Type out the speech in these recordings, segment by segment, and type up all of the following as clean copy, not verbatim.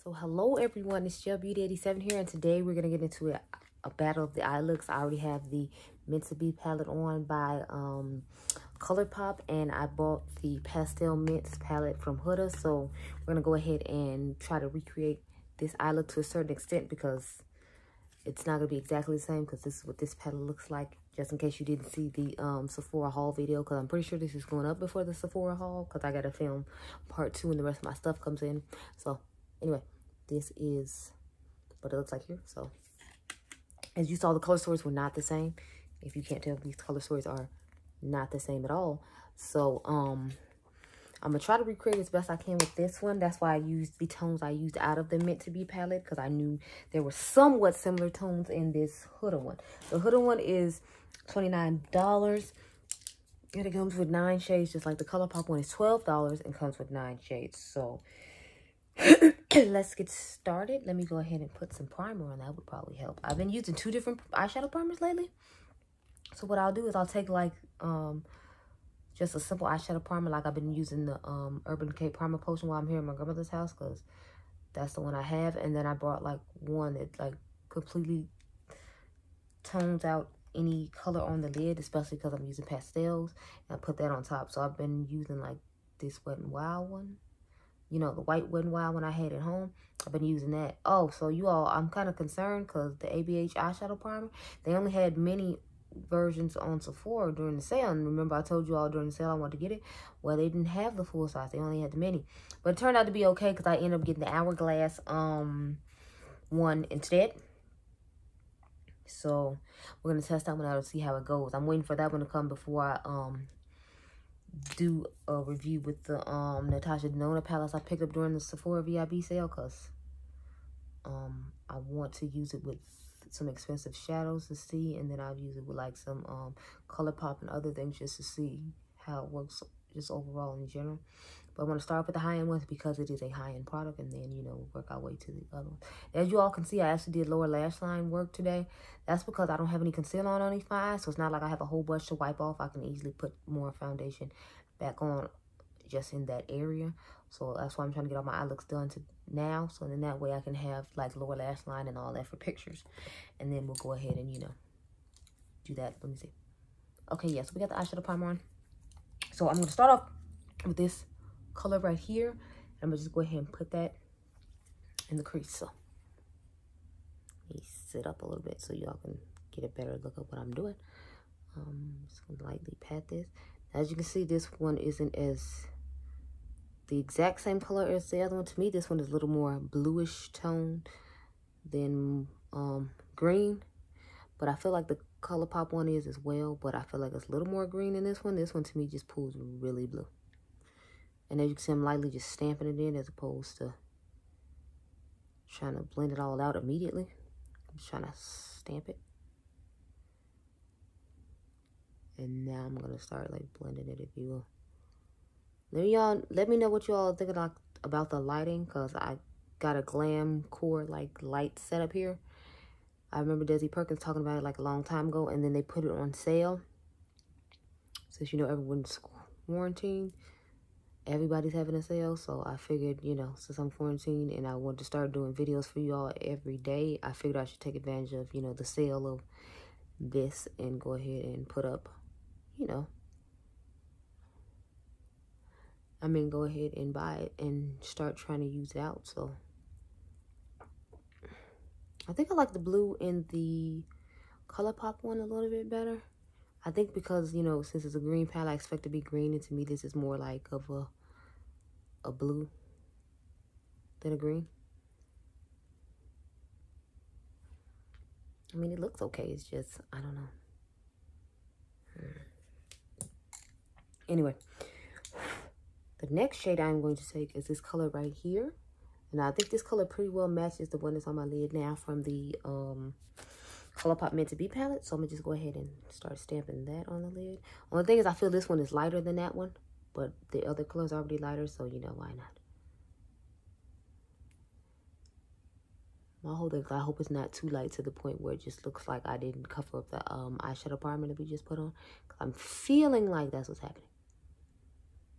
So hello everyone, it's your Beauty 87 here, and today we're gonna get into a battle of the eye looks. I already have the Meant to Be palette on by Colourpop, and I bought the Pastel Mints palette from Huda. So we're gonna go ahead and try to recreate this eye look to a certain extent, because it's not gonna be exactly the same, because this is what this palette looks like. Just in case you didn't see the Sephora haul video, because I'm pretty sure this is going up before the Sephora haul, because I gotta film part 2 and the rest of my stuff comes in. So anyway, this is what it looks like here. So as you saw, the color stories were not the same. If you can't tell, these color stories are not the same at all. So I'm gonna try to recreate as best I can with this one. That's why I used the tones I used out of the Meant to Be palette, because I knew there were somewhat similar tones in this Huda one. The Huda one is $29, and it comes with 9 shades, just like the Colourpop one is $12 and comes with 9 shades. So let's get started. Let me go ahead and put some primer on. That would probably help. I've been using 2 different eyeshadow primers lately. So what I'll do is I'll take like just a simple eyeshadow primer, like I've been using the Urban Decay Primer Potion while I'm here at my grandmother's house, because that's the one I have. And then I brought like one that like completely tones out any color on the lid, especially because I'm using pastels, and I put that on top. So I've been using like this Wet n Wild one, you know, the white Wet n Wild one I had at home. I've been using that. Oh, so you all, I'm kind of concerned because the ABH eyeshadow primer, they only had mini versions on Sephora during the sale. And remember, I told you all during the sale I wanted to get it. Well, they didn't have the full size. They only had the mini. But it turned out to be okay, because I ended up getting the Hourglass one instead. So we're going to test that one out and see how it goes. I'm waiting for that one to come before I do a review with the Natasha Denona palettes I picked up during the Sephora VIB sale, because I want to use it with some expensive shadows to see, and then I'll use it with like some Colourpop and other things just to see how it works just overall in general. But I want to start with the high-end ones because it is a high-end product, and then, you know, work our way to the other ones. As you all can see, I actually did lower lash line work today. That's because I don't have any concealer on underneath my eyes, so it's not like I have a whole bunch to wipe off. I can easily put more foundation back on just in that area. So that's why I'm trying to get all my eye looks done now, so then that way I can have like lower lash line and all that for pictures. And then we'll go ahead and, you know, do that. Let me see. Okay, yes, we got the eyeshadow primer on. So I'm going to start off with this color right here. I'm going to just go ahead and put that in the crease. So let me sit up a little bit so y'all can get a better look at what I'm doing. Just going to lightly pat this. As you can see, this one isn't as the exact same color as the other one. To me, this one is a little more bluish tone than green. But I feel like the Colourpop one is as well, but I feel like it's a little more green than this one. This one to me just pulls really blue. And as you can see, I'm lightly just stamping it in as opposed to trying to blend it all out immediately. I'm just trying to stamp it. And now I'm going to start like blending it, if you will. Let me know what you all think about the lighting, because I got a glam core like light setup here. I remember Desi Perkins talking about it like a long time ago, and then they put it on sale. Since, you know, everyone's quarantined, everybody's having a sale. So I figured, you know, since I'm quarantined and I want to start doing videos for you all every day, I figured I should take advantage of, you know, the sale of this and go ahead and put up, you know, go ahead and buy it and start trying to use it out. So I think I like the blue in the Colourpop one a little bit better. I think because, you know, since it's a green palette, I expect it to be green, and to me this is more like of a blue than a green. I mean, it looks okay. It's just, I don't know. Anyway, the next shade I'm going to take is this color right here. And I think this color pretty well matches the one that's on my lid now from the Colourpop Meant to Be palette. So I'm going to just go ahead and start stamping that on the lid. Only thing is, I feel this one is lighter than that one, but the other color's already lighter, so, you know, why not? My whole thing, I hope it's not too light to the point where it just looks like I didn't cover up the eyeshadow primer that we just put on. Because I'm feeling like that's what's happening.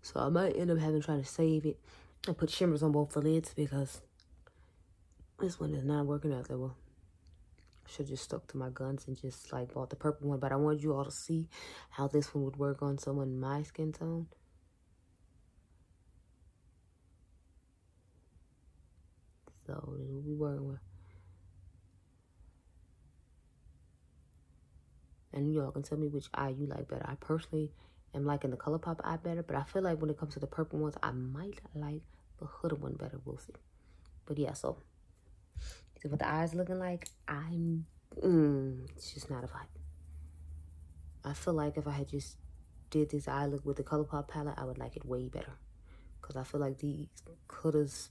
So I might end up having to try to save it and put shimmers on both the lids, because This one is not working out that well. Should just stuck to my guns and just like bought the purple one, but I wanted you all to see how this one would work on someone my skin tone. So this will be working with. And you all can tell me which eye you like better. I personally am liking the Colourpop eye better, but I feel like when it comes to the purple ones, I might like the Huda one better. We'll see. But yeah, so see what the eyes looking like. It's just not a vibe. I feel like if I had just did this eye look with the Colourpop palette, I would like it way better. Because I feel like these Hudas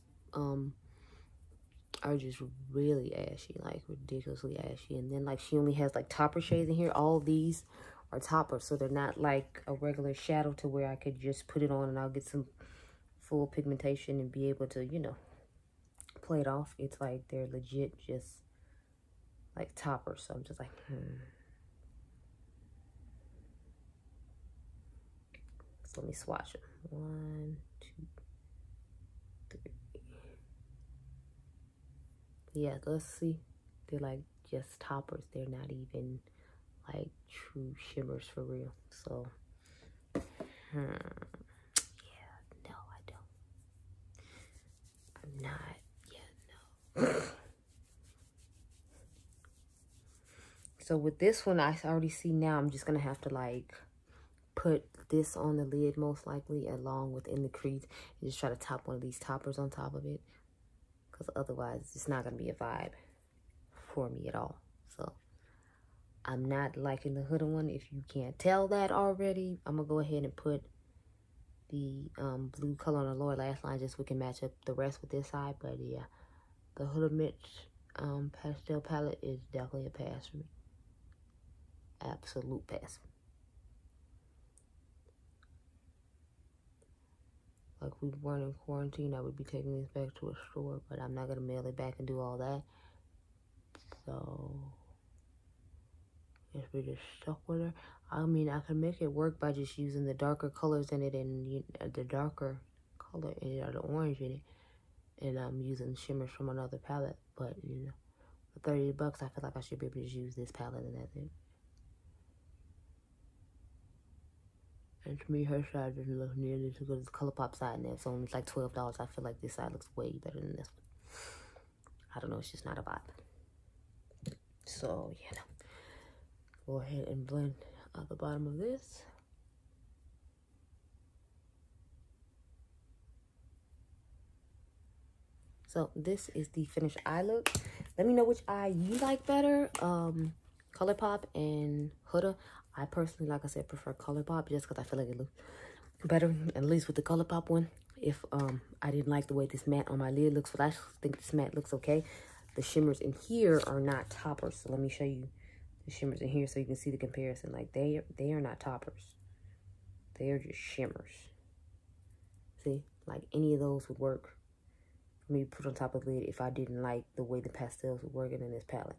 are just really ashy, like ridiculously ashy. And then like she only has like topper shades in here. All of these are toppers, so they're not like a regular shadow to where I could just put it on and I'll get some full pigmentation and be able to, you know, play it off. It's like they're legit just like toppers. So I'm just like, So let me swatch them. 1, 2, 3. Yeah, let's see. They're like just toppers. They're not even like true shimmers for real. So, yeah, no, I don't. I'm not. Yeah, no. So with this one, I already see now I'm just gonna have to like put this on the lid most likely along with in the crease and just try to top one of these toppers on top of it, because otherwise it's not gonna be a vibe for me at all. So I'm not liking the Huda one. If you can't tell that already, I'm gonna go ahead and put the blue color on the lower lash line just so we can match up the rest with this side. But yeah, the Huda Mitch pastel palette is definitely a pass for me. Absolute pass. Like we weren't in quarantine, I would be taking this back to a store, but I'm not gonna mail it back and do all that. So if we just stuck with her, I mean, I can make it work by just using the darker colors in it and the darker color in it, or the orange in it, and I'm using shimmers from another palette. But you know, for $30, I feel like I should be able to just use this palette and that's it. And to me, her side doesn't look nearly as good as the Colourpop side, and it's only like $12. I feel like this side looks way better than this one. I don't know, it's just not a vibe. So yeah, no. Go ahead and blend at the bottom of this. So this is the finished eye look. Let me know which eye you like better, Colourpop and Huda. I personally, like I said, prefer Colourpop just because I feel like it looks better, at least with the Colourpop one. If I didn't like the way this matte on my lid looks, but I think this matte looks okay. The shimmers in here are not toppers, so let me show you the shimmers in here so you can see the comparison. Like they are not toppers, they are just shimmers. See, like any of those would work for me to put on top of the lid if I didn't like the way the pastels were working in this palette.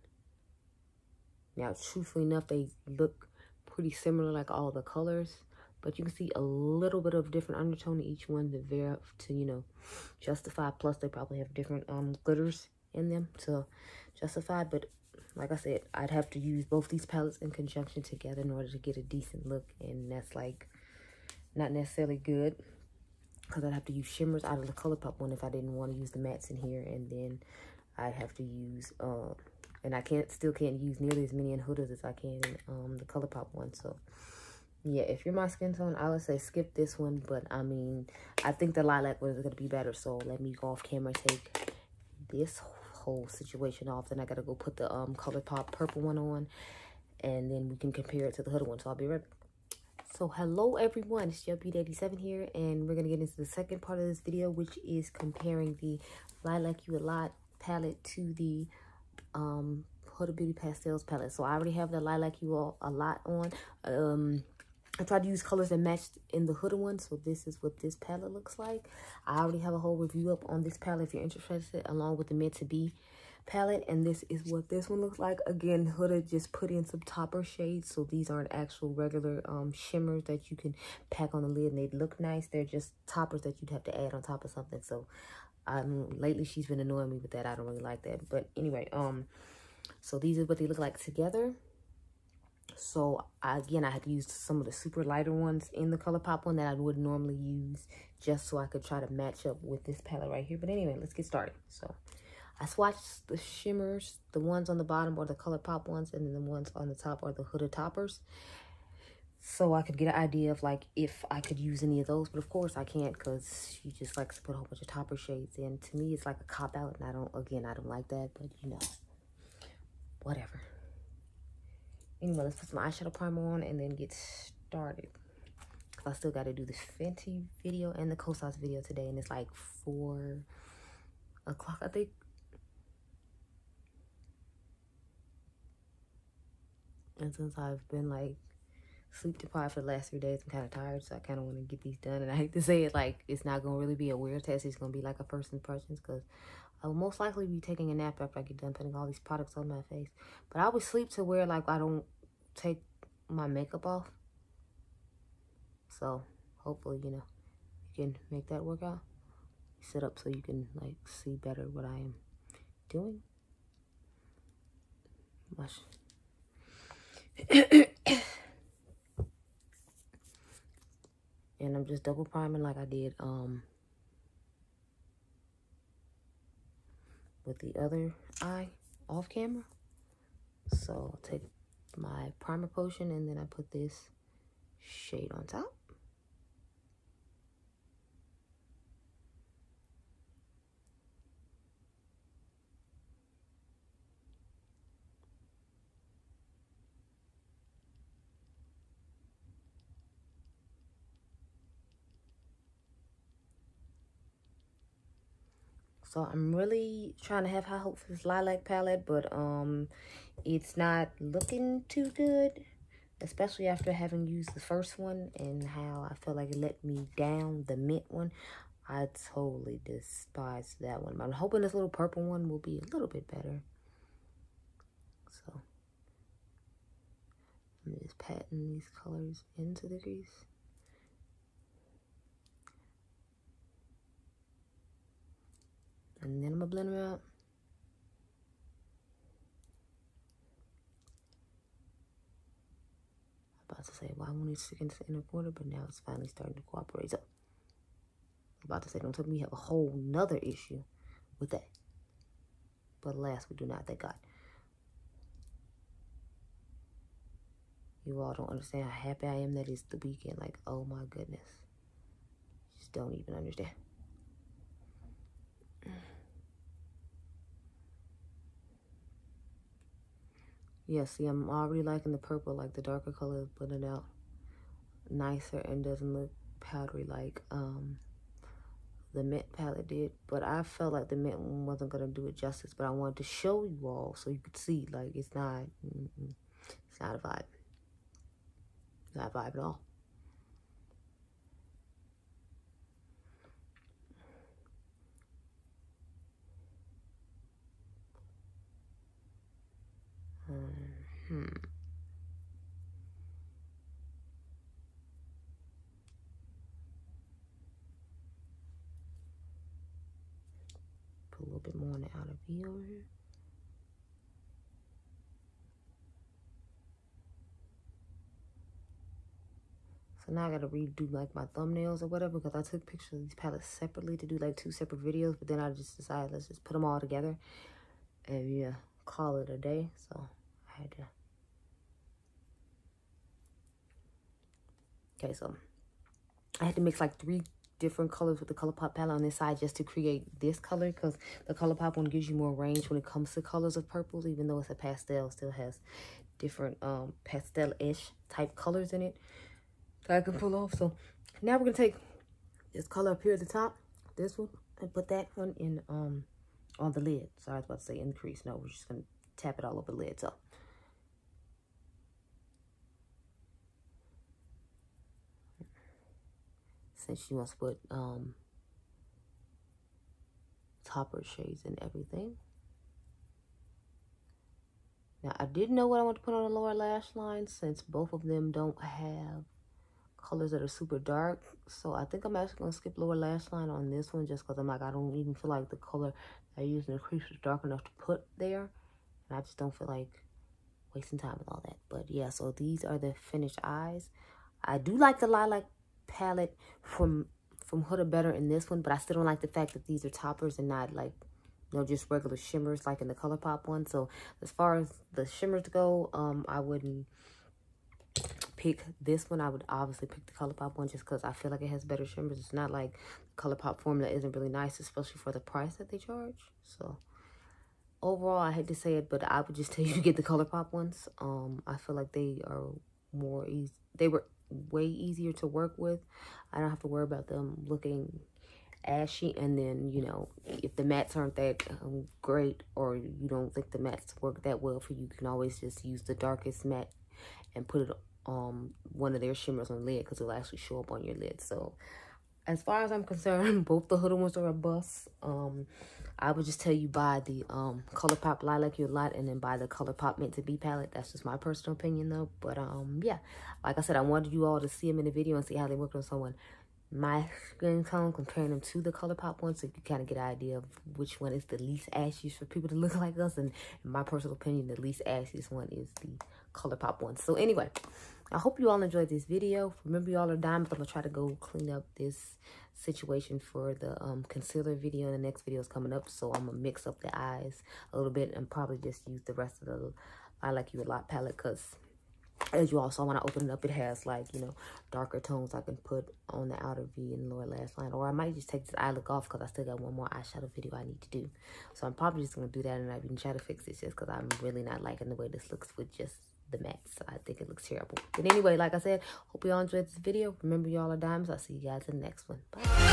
Now, truthfully enough, they look pretty similar, like all the colors, but you can see a little bit of different undertone in each one to you know, justify. Plus, they probably have different glitters in them to justify. But like I said, I'd have to use both these palettes in conjunction together in order to get a decent look, and that's like not necessarily good, because I'd have to use shimmers out of the Colourpop one if I didn't want to use the mattes in here, and then I'd have to use and I still can't use nearly as many in Hudas as I can in the Colourpop one. So yeah, if you're my skin tone, I would say skip this one. But I mean, I think the lilac one is going to be better. So let me go off camera, take this whole situation off. Then I got to go put the Colourpop purple one on, and then we can compare it to the Huda one. So I'll be right back. So hello everyone, it's your Beat87 here, and we're going to get into the second part of this video, which is comparing the Lilac You A Lot palette to the Huda Beauty Pastels palette. So I already have the Lilac You A Lot on. I tried to use colors that matched in the Huda one, so this is what this palette looks like. I already have a whole review up on this palette if you're interested, along with the Meant To Be palette, and this is what this one looks like. Again, Huda just put in some topper shades, so these aren't actual regular shimmers that you can pack on the lid and they look nice. They're just toppers that you'd have to add on top of something. So Lately she's been annoying me with that. I don't really like that. But anyway, so these are what they look like together. So again, I had to use some of the super lighter ones in the Colourpop one that I would normally use, just so I could try to match up with this palette right here. But anyway, let's get started. So I swatched the shimmers. The ones on the bottom are the Colourpop ones, and then the ones on the top are the Huda toppers. So I could get an idea of like if I could use any of those, but of course I can't, because she just likes to put a whole bunch of topper shades in. To me, it's like a cop out, and I don't like that, but you know, whatever. Anyway, let's put some eyeshadow primer on and then get started. Because I still got to do this Fenty video and the Kosas video today, and it's like 4 o'clock, I think. And since I've been like sleep deprived for the last 3 days, I'm kind of tired, so I kind of want to get these done. And I hate to say it, like, it's not going to really be a weird test. It's going to be like a first impressions, because I will most likely be taking a nap after I get done putting all these products on my face. But I would sleep to where, like, I don't take my makeup off. So, hopefully, you know, you can make that work out. Set up so you can, like, see better what I am doing. Mush. And I'm just double priming like I did with the other eye off camera. So I'll take my primer potion and then I put this shade on top. So I'm really trying to have high hopes for this lilac palette, but it's not looking too good, especially after having used the first one and how I felt like it let me down, the mint one. I totally despise that one, but I'm hoping this little purple one will be a little bit better. So I'm just patting these colors into the crease. And then I'm gonna blend them out. I'm about to say, why won't it stick into the inner corner? But now it's finally starting to cooperate. So I'm about to say, don't tell me we have a whole nother issue with that. But alas, we do not, thank God. You all don't understand how happy I am that it's the weekend. Like, oh my goodness. Just don't even understand. Yeah, see, I'm already liking the purple, like the darker color, putting it out nicer and doesn't look powdery like the mint palette did. But I felt like the mint one wasn't going to do it justice, but I wanted to show you all so you could see, like, it's not a vibe. Not a vibe at all. Put a little bit more on the outer V over here. So now I gotta redo like my thumbnails or whatever, because I took pictures of these palettes separately to do like 2 separate videos, but then I just decided let's just put them all together and yeah, call it a day. So I had to. Okay, so I had to mix like 3 different colors with the Colourpop palette on this side just to create this color, because the Colourpop one gives you more range when it comes to colors of purples, even though it's a pastel, it still has different pastel-ish type colors in it that I can pull off. So now we're gonna take this color up here at the top, this one, and put that one in on the lid. Sorry, I was about to say in the crease. No, we're just gonna tap it all over the lid. So since she wants to put topper shades and everything. Now I didn't know what I want to put on the lower lash line, since both of them don't have colors that are super dark. So I think I'm actually going to skip lower lash line on this one just because I'm like, I don't even feel like the color I use in the crease is dark enough to put there. And I just don't feel like wasting time with all that. But yeah, so these are the finished eyes. I do like the lilac palette from Huda better in this one, but I still don't like the fact that these are toppers and not like, you know, just regular shimmers like in the Colourpop one. So as far as the shimmers go, I wouldn't pick this one. I would obviously pick the Colourpop one just because I feel like it has better shimmers. It's not like the Colourpop formula isn't really nice, especially for the price that they charge. So overall, I hate to say it, but I would just tell you to get the Colourpop ones. I feel like they are more easy. They were way easier to work with. I don't have to worry about them looking ashy, and then, you know, if the mattes aren't that great, or you don't think the mattes work that well for you, you can always just use the darkest matte and put it one of their shimmers on the lid, because it'll actually show up on your lid. So as far as I'm concerned, both the Huda ones are a bust. I would just tell you buy the Colourpop Lilac You a Lot, and then buy the Colourpop Meant to Be palette. That's just my personal opinion though. But yeah, like I said, I wanted you all to see them in the video and see how they work on someone my skin tone, comparing them to the Colourpop one, so you can kind of get an idea of which one is the least ashy for people to look like us. And in my personal opinion, the least ashiest one is the Colourpop one. So anyway, I hope you all enjoyed this video. Remember, you all are diamonds. I'm gonna try to go clean up this situation for the concealer video, and the next video is coming up. So I'm gonna mix up the eyes a little bit and probably just use the rest of the I Like You a Lot palette, because as you all saw when I open it up, it has, like, you know, darker tones I can put on the outer V and lower lash line. Or I might just take this eye look off because I still got one more eyeshadow video I need to do. So I'm probably just going to do that, and I can try to fix this just because I'm really not liking the way this looks with just the mattes. I think it looks terrible. But anyway, like I said, hope you all enjoyed this video. Remember, you all are diamonds. I'll see you guys in the next one. Bye.